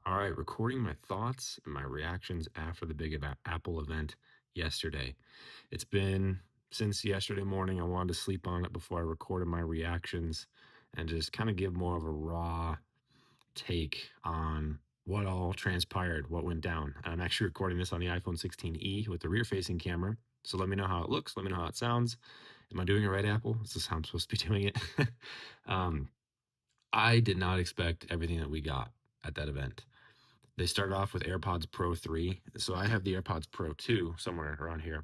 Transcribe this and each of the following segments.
All right, recording my thoughts and my reactions after the big Apple event yesterday. It's been since yesterday morning. I wanted to sleep on it before I recorded my reactions and just kind of give more of a raw take on what all transpired, what went down. I'm actually recording this on the iPhone 16e with the rear facing camera. So let me know how it looks. Let me know how it sounds. Am I doing it right, Apple? Is this how I'm supposed to be doing it? um, I did not expect everything that we got at that event. They started off with AirPods Pro 3. So I have the AirPods Pro 2 somewhere around here.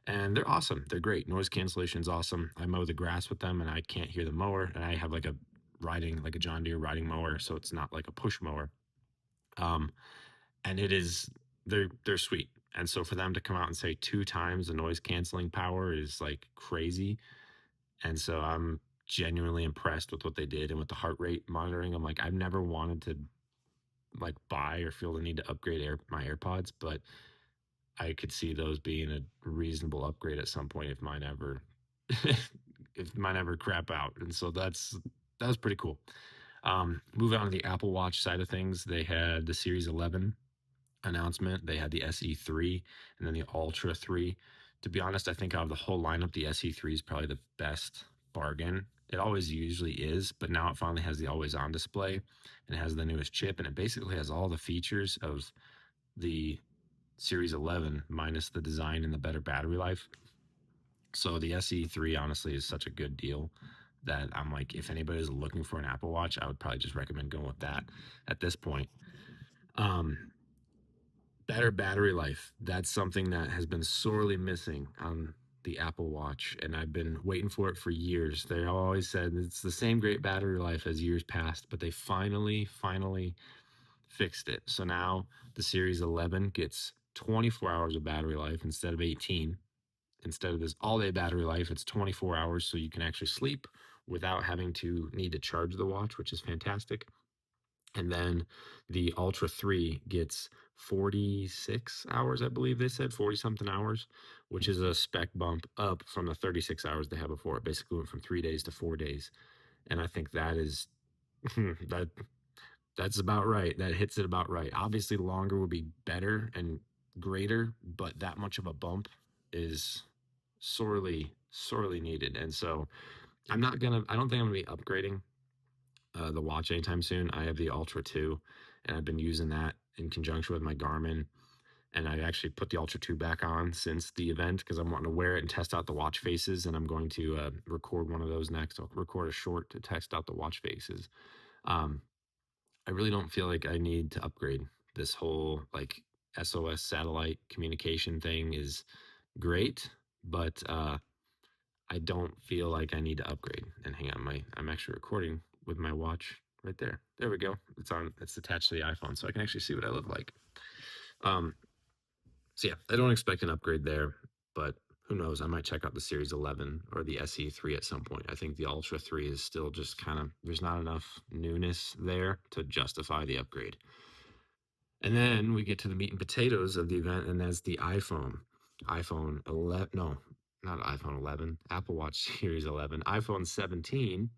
And they're awesome. They're great. Noise cancellation is awesome. I mow the grass with them and I can't hear the mower. And I have like a John Deere riding mower. So it's not like a push mower. Um, and they're sweet. And so for them to come out and say two times the noise canceling power is like crazy. And so I'm genuinely impressed with what they did and with the heart rate monitoring. I'm like, I've never wanted to like buy or feel the need to upgrade my AirPods, but I could see those being a reasonable upgrade at some point if mine ever if mine ever crap out. And so that was pretty cool. Moving on to the Apple Watch side of things, they had the Series 11 announcement. They had the SE3 and then the Ultra 3. To be honest, I think out of the whole lineup, the SE3 is probably the best bargain. It always usually is, but now it finally has the always on display and it has the newest chip and it basically has all the features of the Series 11 minus the design and the better battery life. So the SE3 honestly is such a good deal that I'm like, if anybody's looking for an Apple Watch, I would probably just recommend going with that at this point. Um, Better battery life. That's something that has been sorely missing on the Apple Watch, and I've been waiting for it for years. They always said it's the same great battery life as years past, but they finally fixed it. So now the Series 11 gets 24 hours of battery life instead of 18. Instead of this all day battery life, it's 24 hours, so you can actually sleep without having to need to charge the watch, which is fantastic. And then the Ultra 3 gets 46 hours, I believe they said, 40 something hours, which is a spec bump up from the 36 hours they had before. It basically went from 3 days to 4 days. And I think that is that that's about right. That hits it about right. Obviously, longer would be better and greater, but that much of a bump is sorely needed. And so I don't think I'm gonna be upgrading the watch anytime soon. I have the Ultra 2, and I've been using that in conjunction with my Garmin. And I actually put the Ultra 2 back on since the event because I'm wanting to wear it and test out the watch faces. And I'm going to record one of those next. I'll record a short to test out the watch faces. Um, I really don't feel like I need to upgrade. This whole like SOS satellite communication thing is great, but I don't feel like I need to upgrade. And hang on, I'm actually recording with my watch right there. There we go. It's on. It's attached to the iPhone, so I can actually see what I look like. Um, so yeah, I don't expect an upgrade there, but who knows? I might check out the Series 11 or the SE3 at some point. I think the Ultra 3 is still just kind of there's not enough newness there to justify the upgrade. And then we get to the meat and potatoes of the event, and that's the iPhone 11. No, not iPhone 11. Apple Watch Series 11. iPhone 17,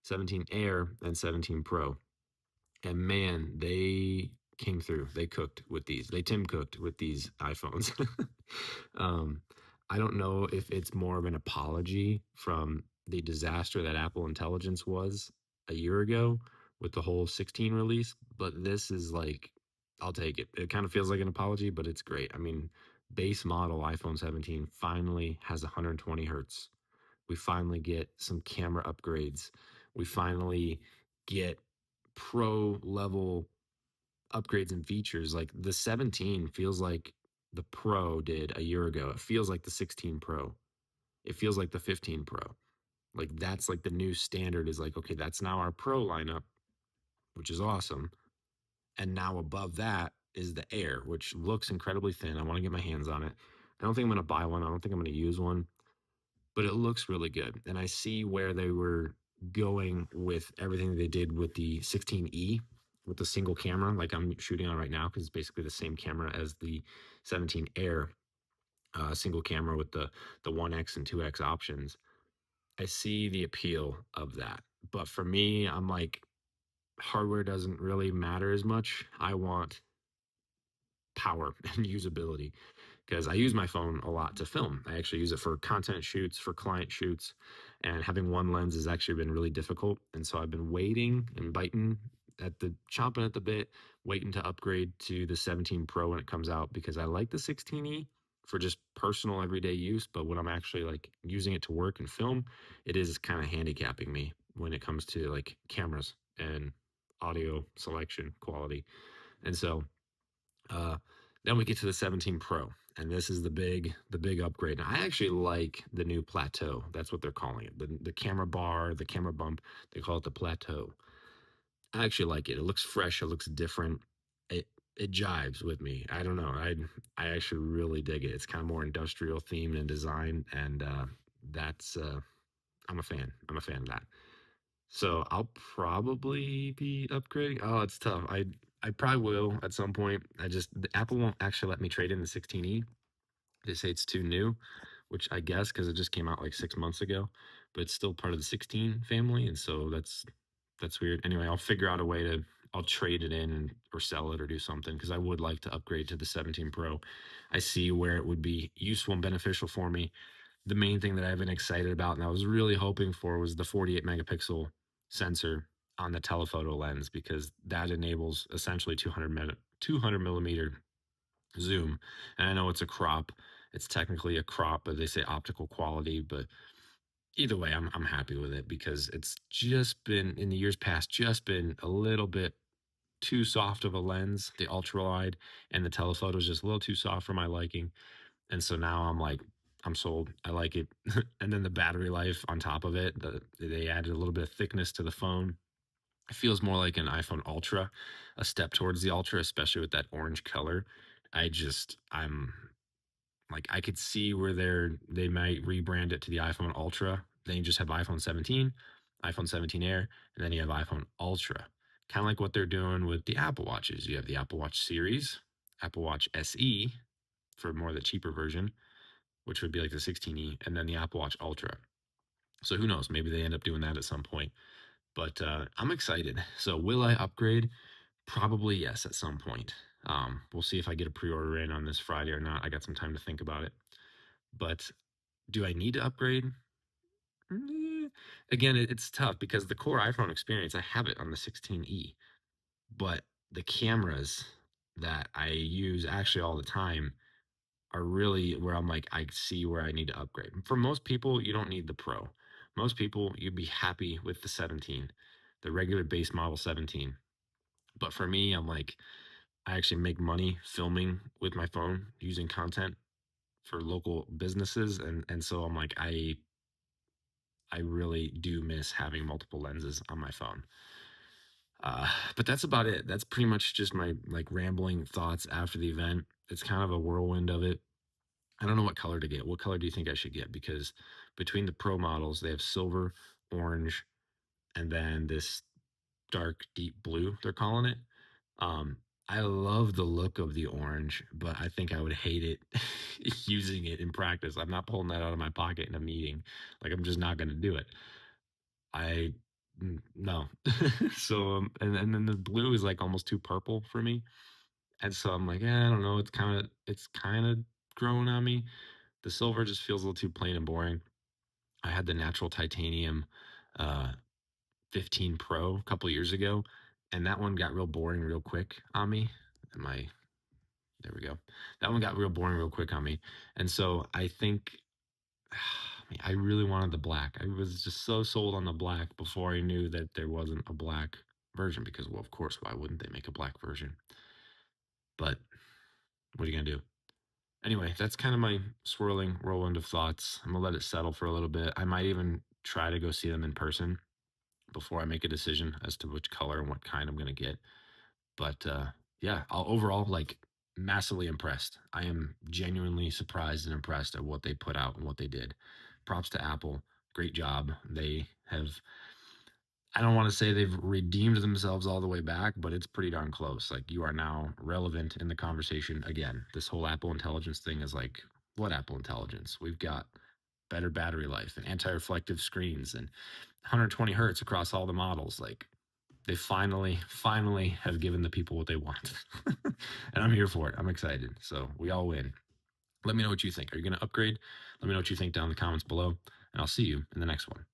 17 Air, and 17 Pro. And man, they came through. They cooked with these. They Tim cooked with these iPhones. um, I don't know if it's more of an apology from the disaster that Apple Intelligence was a year ago with the whole 16 release, but this is like, I'll take it. It kind of feels like an apology, but it's great. I mean, base model iPhone 17 finally has 120 hertz. We finally get some camera upgrades. We finally get pro level upgrades and features. Like the 17 feels like the Pro did a year ago. It feels like the 16 Pro. It feels like the 15 Pro. Like that's like the new standard is like, okay, that's now our Pro lineup, which is awesome. And now above that is the Air, which looks incredibly thin. I want to get my hands on it. I don't think I'm going to buy one. I don't think I'm going to use one, but it looks really good. And I see where they were going with everything they did with the 16E with the single camera, like I'm shooting on right now, because it's basically the same camera as the 17 Air, single camera with the 1X and 2X options. I see the appeal of that. But for me, I'm like, hardware doesn't really matter as much. I want power and usability because I use my phone a lot to film. I actually use it for content shoots, for client shoots, and having one lens has actually been really difficult. And so I've been waiting and biting at the chomping at the bit, waiting to upgrade to the 17 Pro when it comes out because I like the 16E for just personal everyday use. But when I'm actually like using it to work and film, it is kind of handicapping me when it comes to like cameras and audio selection quality. And so uh, then we get to the 17 Pro, and this is the big upgrade. And I actually like the new plateau. That's what they're calling it. The camera bar, the camera bump. They call it the plateau. I actually like it. It looks fresh. It looks different. It it jives with me. I don't know. I actually really dig it. It's kind of more industrial themed and design, and that's I'm a fan. I'm a fan of that. So I'll probably be upgrading. Oh, it's tough. I probably will at some point. Apple won't actually let me trade in the 16E. They say it's too new, which I guess because it just came out like 6 months ago, but it's still part of the 16 family, and so that's weird. Anyway, I'll figure out a way to I'll trade it in or sell it or do something because I would like to upgrade to the 17 Pro. I see where it would be useful and beneficial for me. The main thing that I've been excited about and I was really hoping for was the 48 megapixel sensor on the telephoto lens because that enables essentially 200 millimeter zoom. And I know it's a crop. It's technically a crop, but they say optical quality. But either way, I'm happy with it because it's just been in the years past, just been a little bit too soft of a lens, the ultra wide, and the telephoto is just a little too soft for my liking. And so now I'm like, I'm sold. I like it. And then the battery life on top of it, they added a little bit of thickness to the phone. It feels more like an iPhone Ultra, a step towards the Ultra, especially with that orange color. I'm like, I could see where they might rebrand it to the iPhone Ultra. Then you just have iPhone 17, iPhone 17 Air, and then you have iPhone Ultra. Kind of like what they're doing with the Apple Watches. You have the Apple Watch Series, Apple Watch SE for more the cheaper version, which would be like the 16E, and then the Apple Watch Ultra. So who knows? Maybe they end up doing that at some point. But I'm excited. So will I upgrade? Probably yes at some point. We'll see if I get a pre-order in on this Friday or not. I got some time to think about it. But do I need to upgrade? Again, it's tough because the core iPhone experience, I have it on the 16E, but the cameras that I use actually all the time are really where I'm like, I see where I need to upgrade. For most people, you don't need the Pro. Most people, you'd be happy with the 17, the regular base model 17. But for me, I'm like, I actually make money filming with my phone using content for local businesses. And so I'm like, I really do miss having multiple lenses on my phone. But that's about it. That's pretty much just my like rambling thoughts after the event. It's kind of a whirlwind of it. I don't know what color to get. What color do you think I should get? Because between the pro models, they have silver, orange, and then this dark deep blue, they're calling it. Um, I love the look of the orange, but I think I would hate it using it in practice. I'm not pulling that out of my pocket in a meeting. Like I'm just not going to do it. I no. So and then the blue is like almost too purple for me. And so I'm like, I don't know. It's kind of growing on me. The silver just feels a little too plain and boring. I had the natural titanium uh, 15 Pro a couple years ago, and that one got real boring real quick on me. Am I? There we go. That one got real boring real quick on me, and so I think I really wanted the black. I was just so sold on the black before I knew that there wasn't a black version. Because, well, of course, why wouldn't they make a black version? But what are you gonna do? Anyway, that's kind of my swirling whirlwind of thoughts. I'm gonna let it settle for a little bit. I might even try to go see them in person before I make a decision as to which color and what kind I'm gonna get. But yeah, I'll overall like massively impressed. I am genuinely surprised and impressed at what they put out and what they did. Props to Apple. Great job. They have I don't want to say they've redeemed themselves all the way back, but it's pretty darn close. Like you are now relevant in the conversation again. This whole Apple Intelligence thing is like, what Apple Intelligence? We've got better battery life and anti-reflective screens and 120 hertz across all the models. Like, They finally have given the people what they want. And I'm here for it. I'm excited. So we all win. Let me know what you think. Are you going to upgrade? Let me know what you think down in the comments below, and I'll see you in the next one.